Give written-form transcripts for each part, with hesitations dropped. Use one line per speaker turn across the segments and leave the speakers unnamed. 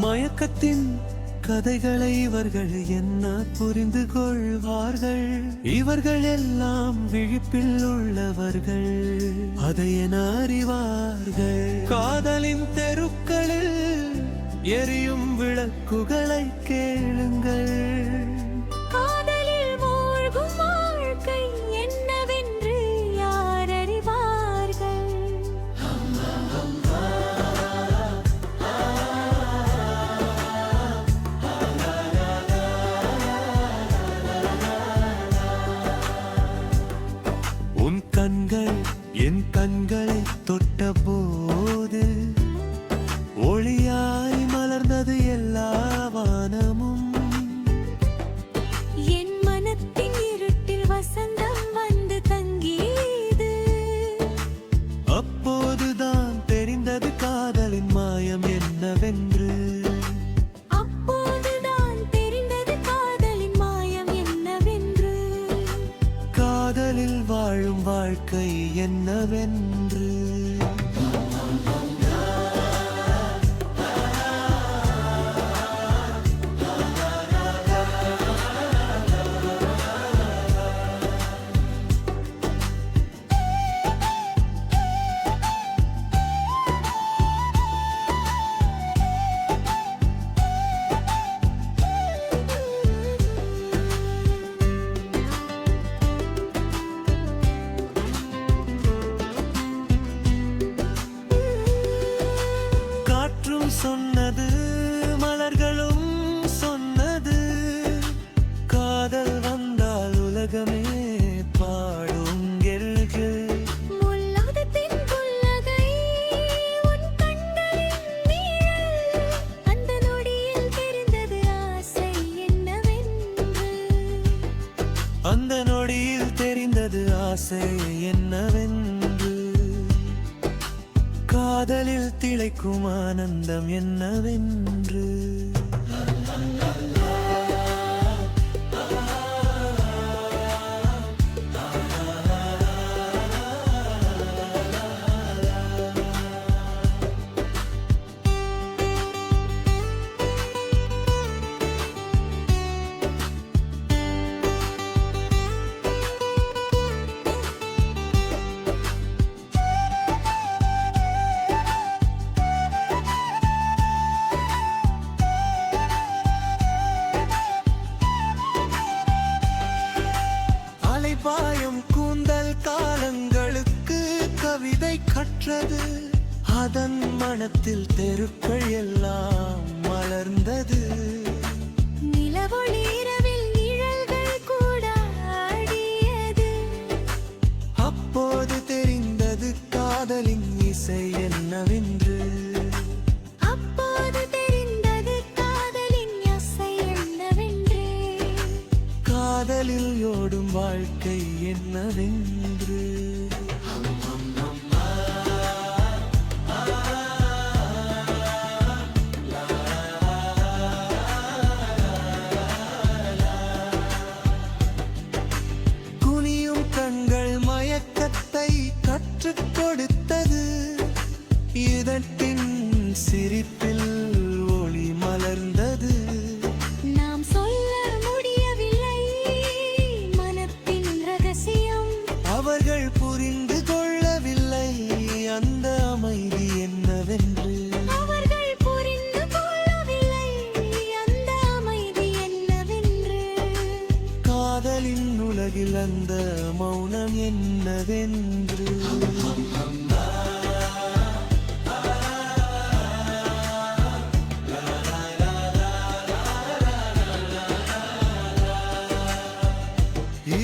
மயக்கத்தின் கதைகளை இவர்கள் என்ன புரிந்து கொள்வார்கள்? இவர்கள் எல்லாம் விழிப்பில் உள்ளவர்கள், அதை என அறிவார்கள். காதலின் தெருக்களில் எரியும் விளக்குகளை கேளுங்கள். உன் கண்கள் என் கண்களை தொட்ட போது ஒளியாய் மலர்ந்தது எல்லா வானமும்.
என் மனத்தின் இருட்டில் வசந்தம் வந்து தங்கியது.
அப்போதுதான் தெரிந்தது காதலின் மாயம் என்னவென்று. காதலில் வாழும் வாழ்க்கை என்னவென்று. சொன்னது மலர்களும் சொன்னது, காதல் வந்தால் உலகமே பாடும் எல்கள்.
முல்லாதத்தின் புன்னகை உன் கண்களின் நீழல், அந்த நொடியில் தெரிந்தது ஆசை என்னவென்று.
அந்த நொடியில் தெரிந்தது ஆசை என்னவென்று. காதலில் திளைக்கும் ஆனந்தம் என்னவென்று. பாயும் கூந்தல் காலங்களுக்கு கவிதை கற்றது, அதன் மனத்தில் தெருக்கள் எல்லாம் மலர்ந்தது.
நிலவொளி இரவில் நிழல்கள் கூட ஆடியது.
அப்போது தெரிந்தது காதலின் இசை என்னவென்று. காதலில் ஓடும் வாழ்க்கை என்னவென்று. குனியும் கண்கள் மயக்கத்தை கற்றுக் கொடுத்தது, இதற்றின் சிரிப்பில் ஒளி மலர்ந்தது. அவர்கள் புரிந்து கொள்ளவில்லை அந்த அமைதி என்னவென்று.
அவர்கள் புரிந்து கொள்ளவில்லை அந்த அமைதி என்னவென்று.
காதலின் உலகில் அந்த மௌனம் என்னவென்று.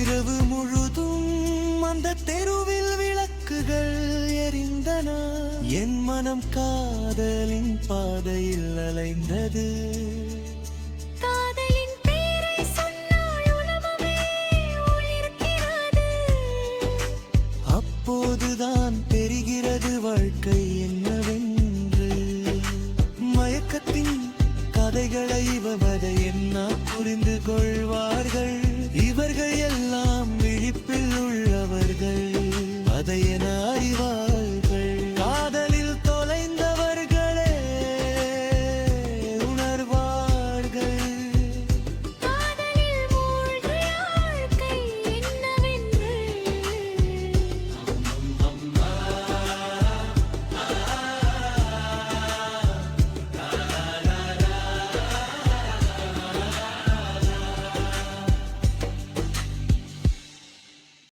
இரவு முழுதும் அந்த தெருவில் விளக்குகள் எரிந்தன. என் மனம் காதலின் பாதையில் அலைந்தது.